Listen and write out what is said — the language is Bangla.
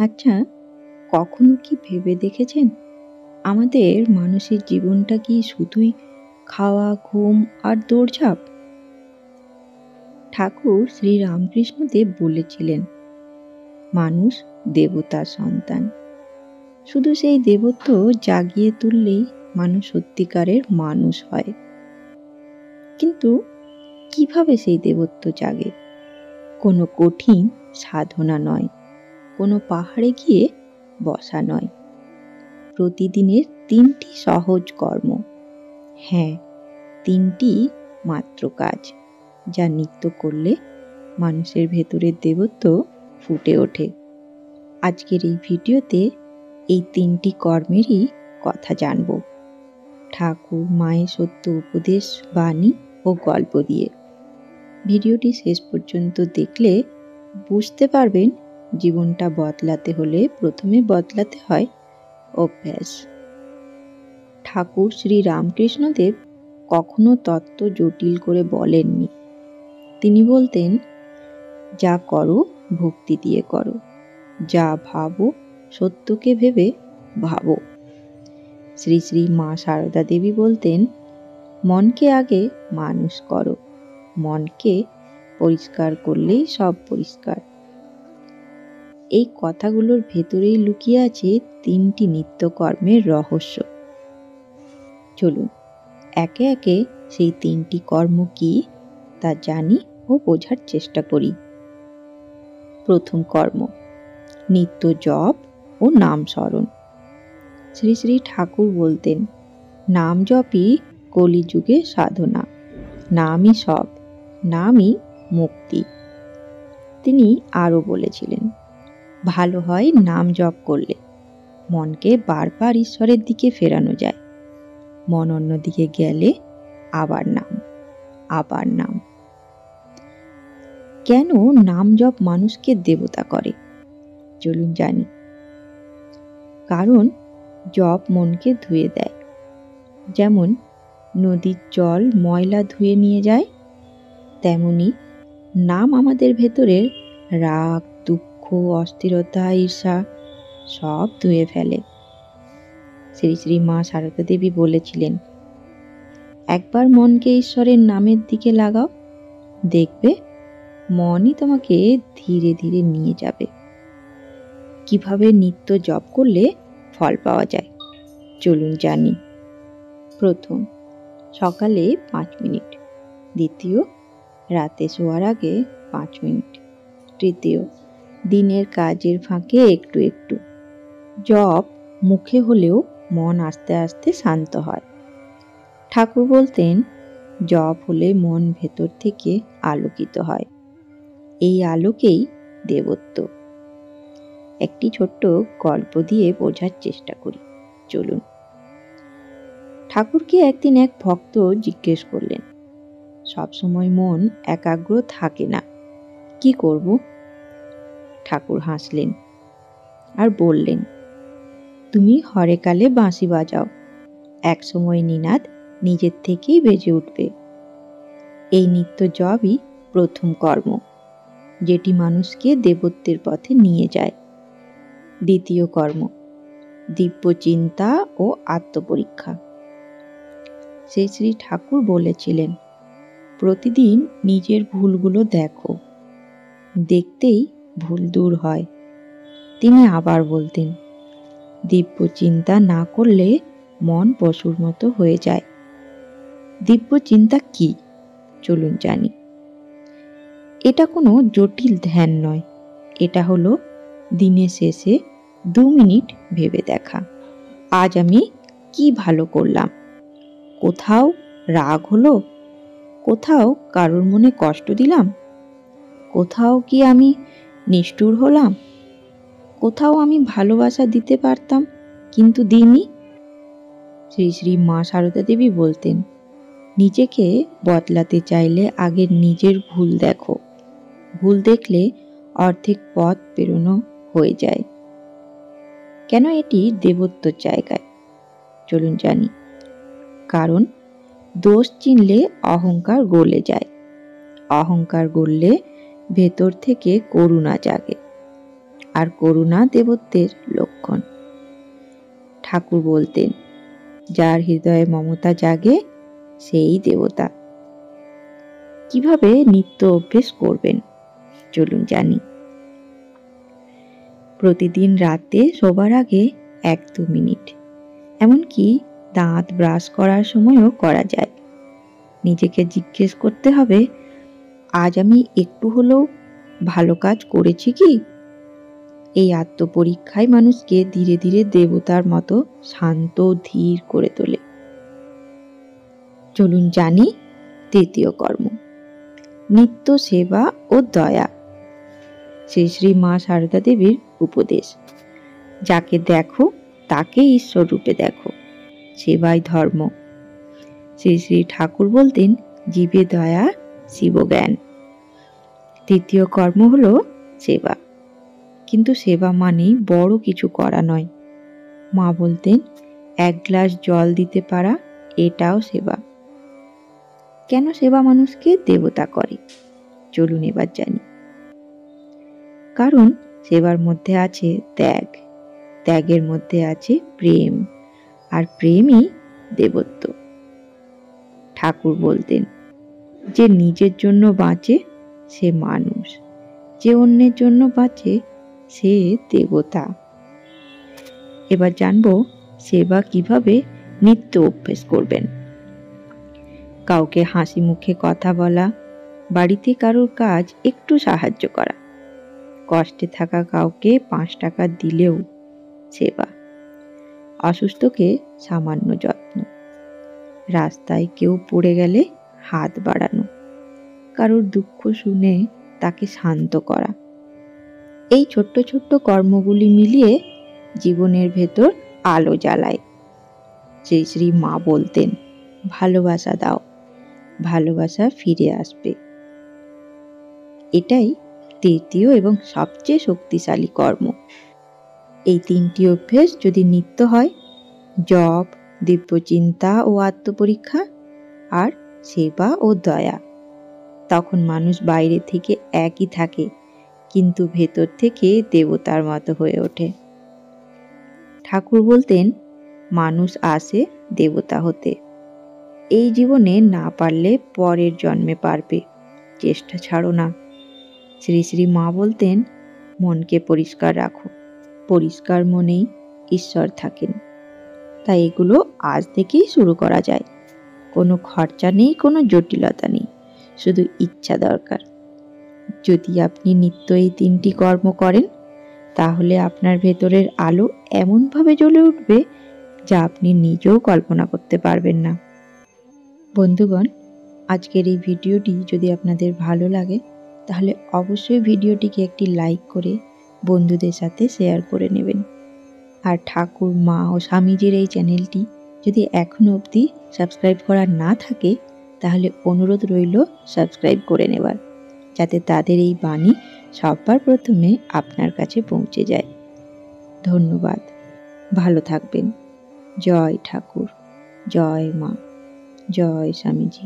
আচ্ছা, কখনো কি ভেবে দেখেছেন আমাদের মানুষের জীবনটা কি শুধুই খাওয়া, ঘুম আর দৌড়ঝাঁপ? ঠাকুর শ্রী রামকৃষ্ণদেব বলেছিলেন, মানুষ দেবতার সন্তান। শুধু সেই দেবত্ব জাগিয়ে তুললেই মানুষ সত্যিকারের মানুষ হয়। কিন্তু কিভাবে সেই দেবত্ব জাগে? কোনো কঠিন সাধনা নয়, কোনো পাহাড়ে গিয়ে বসা নয়, প্রতিদিনের ৩টি সহজ কর্ম, হ্যাঁ, ৩টি মাত্র কাজ, যা নিত্য করলে মানুষের ভেতরের দেবত্ব ফুটে ওঠে। আজকের এই ভিডিওতে এই ৩টি কর্মেরই কথা জানব, ঠাকুর মায়ের সত্য উপদেশ, বাণী ও গল্প দিয়ে। ভিডিওটি শেষ পর্যন্ত দেখলে বুঝতে পারবেন, জীবনটা বদলাতে হলে প্রথমে বদলাতে হয় অভ্যাস। ঠাকুর শ্রী রামকৃষ্ণদেব কখনো তত্ত্ব জটিল করে বলেননি। তিনি বলতেন, যা করো ভক্তি দিয়ে করো, যা ভাবো সত্যকে ভেবে ভাবো। শ্রী শ্রী মা সারদা দেবী বলতেন, মনকে আগে মানুষ করো, মনকে পরিষ্কার করলেই সব পরিষ্কার। এই কথাগুলোর ভেতরেই লুকিয়ে আছে ৩টি নিত্যকর্মের রহস্য। চলুন একে একে সেই ৩টি কর্ম কি তা জানি ও বোঝার চেষ্টা করি। প্রথম কর্ম, নিত্য জপ ও নাম স্মরণ। শ্রী শ্রী ঠাকুর বলতেন, নাম জপই কলিযুগে সাধনা, নামই সব, নামই মুক্তি। তিনি আরও বলেছিলেন, ভালো হয় নাম জপ করলে মনকে বারবার ঈশ্বরের দিকে ফেরানো যায়, মন অন্যদিকে গেলে আবার নাম, আবার নাম। কেন নাম জপ মানুষকে দেবতা করে? চলুন জানি। কারণ জপ মনকে ধুয়ে দেয়। যেমন নদীর জল ময়লা ধুয়ে নিয়ে যায়, তেমনি নাম আমাদের ভেতরের রাগ, দুঃখ, অস্থিরতা, ঈর্ষা সব ধুয়ে ফেলে। শ্রী শ্রী মা সারদা দেবী বলেছিলেন, একবার মনকে ঈশ্বরের নামের দিকে লাগাও, দেখবে মনই তোমাকে ধীরে ধীরে নিয়ে যাবে। কিভাবে নিত্য জপ করলে ফল পাওয়া যায় চলুন জানি। প্রথম, সকালে ৫ মিনিট। দ্বিতীয়, রাতে শোয়ার আগে ৫ মিনিট। তৃতীয়, দিনের কাজের ফাঁকে একটু একটু। জপ মুখে হলেও মন আস্তে আস্তে শান্ত হয়। ঠাকুর বলতেন, জপ হলে মন ভেতর থেকে আলোকিত হয়, এই আলোকেই দেবত্ব। একটি ছোট্ট গল্প দিয়ে বোঝার চেষ্টা করি, চলুন। ঠাকুরকে একদিন এক ভক্ত জিজ্ঞেস করলেন, সবসময় মন একাগ্র থাকে না, কি করব? ঠাকুর হাসলেন আর বললেন, তুমি হরেকালে বাঁশি বাজাও, এক সময় নিনাদ নিজের থেকেই বেজে উঠবে। এই নিত্য জপই প্রথম কর্ম, যেটি মানুষকে দেবত্বের পথে নিয়ে যায়। দ্বিতীয় কর্ম, দিব্য চিন্তা ও আত্মপরীক্ষা। শ্রী শ্রী ঠাকুর বলেছিলেন, প্রতিদিন নিজের ভুলগুলো দেখো, দেখতেই ভুল দূর হয়। তিনি আবার বলতেন, দিব্য চিন্তা না করলে মন পশুর মতো হয়ে যায়। দিব্য চিন্তা কি চলুন জানি। এটা কোনো জটিল ধ্যান নয়, এটা হলো দিনের শেষে 2 মিনিট ভেবে দেখা, আজ আমি কি ভালো করলাম, কোথাও রাগ হলো, কোথাও কারোর মনে কষ্ট দিলাম, কোথাও কি আমি নিষ্ঠুর হলাম, কোথাও আমি ভালোবাসা দিতে পারতাম কিন্তু দিইনি। শ্রী শ্রী মা সারদা দেবী বলতেন, নিজেকে বদলাতে চাইলে আগে নিজের ভুল দেখো, ভুল দেখলে অর্ধেক পথ পেরোনো হয়ে যায়। কেন এটি দেবত্বর জায়গায় চলুন জানি। কারণ দোষ চিনলে অহংকার গলে যায়, অহংকার গললে ভেতর থেকে করুণা জাগে, আর করুণা দেবত্বের লক্ষণ। ঠাকুর বলতেন, যার হৃদয়ে মমতা জাগে সেই দেবতা। কিভাবে নিত্য অভ্যেস করবেন চলুন জানি। প্রতিদিন রাতে শোবার আগে 1-2 মিনিট, এমনকি দাঁত ব্রাশ করার সময়ও করা যায়। নিজেকে জিজ্ঞেস করতে হবে, আজ আমি একটু হলেও ভালো কাজ করেছি কি? এই আত্মপরীক্ষায় মানুষকে ধীরে ধীরে দেবতার মতো শান্ত ধীর করে তোলে। চলুন জানি তৃতীয় কর্ম, নিত্য সেবা ও দয়া। শ্রী শ্রী মা সারদা দেবীর উপদেশ, যাকে দেখো তাকে ঈশ্বর রূপে দেখো, সেবাই ধর্ম। শ্রী শ্রী ঠাকুর বলতেন, জীবে দয়া শিবজ্ঞান। তৃতীয় কর্ম হলো সেবা, কিন্তু সেবা মানেই বড় কিছু করা নয়। মা বলতেন, 1 গ্লাস জল দিতে পারা এটাও সেবা। কেন সেবা মানুষকে দেবতা করে চলুন এবার জানি। কারণ সেবার মধ্যে আছে ত্যাগ, ত্যাগের মধ্যে আছে প্রেম, আর প্রেমই দেবত্ব। ঠাকুর বলতেন, যে নিজের জন্য বাঁচে সে মানুষ, যে অন্যের জন্য বাঁচে সে দেবতা। এবার জানবো সেবা কিভাবে নিত্য অভ্যেস করবেন। কাউকে হাসি মুখে কথা বলা, বাড়িতে কারোর কাজ একটু সাহায্য করা, কষ্টে থাকা কাউকে 5 টাকা দিলেও সেবা। অসুস্থকে সামান্য যত্ন, রাস্তায় কেউ পড়ে গেলে হাত বাড়ানো, কারোর দুঃখ শুনে তাকে শান্ত করা। এই ছোট্ট ছোট্ট কর্মগুলি মিলিয়ে জীবনের ভেতর আলো জ্বালায়। শ্রী শ্রী মা বলতেন, ভালোবাসা দাও, ভালোবাসা ফিরে আসবে। এটাই তৃতীয় এবং সবচেয়ে শক্তিশালী কর্ম। এই 3টি অভ্যেস যদি নিত্য হয়, জপ, দিব্যচিন্তা ও আত্মপরীক্ষা, আর সেবা ও দয়া, তখন মানুষ বাইরে থেকে একই থাকে, কিন্তু ভেতর থেকে দেবতার মতো হয়ে ওঠে। ঠাকুর বলতেন, মানুষ আসে দেবতা হতে। এই জীবনে না পারলে পরের জন্মে পারবে, চেষ্টা ছাড়ো না। শ্রী শ্রী মা বলতেন, মনকে পরিষ্কার রাখো, পরিষ্কার মনেই ঈশ্বর থাকেন। তাই এগুলো আজ থেকেই শুরু করা যায়। কোনো খরচা নেই, কোনো জটিলতা নেই, শুধু ইচ্ছা দরকার। যদি আপনি নিত্য এই 3টি কর্ম করেন, তাহলে আপনার ভেতরের আলো এমনভাবে জ্বলে উঠবে যা আপনি নিজেও কল্পনা করতে পারবেন না। বন্ধুগণ, আজকের এই ভিডিওটি যদি আপনাদের ভালো লাগে, তাহলে অবশ্যই ভিডিওটিকে একটি লাইক করে বন্ধুদের সাথে শেয়ার করে নেবেন। আর ঠাকুর, মা ও স্বামীজির এই চ্যানেলটি যদি এখনো অবধি সাবস্ক্রাইব করা না থাকে, তাহলে অনুরোধ রইল সাবস্ক্রাইব করে নেবার, যাতে তাদের এই বাণী সবার প্রথমে আপনার কাছে পৌঁছে যায়। ধন্যবাদ, ভালো থাকবেন। জয় ঠাকুর, জয় মা, জয় স্বামীজি।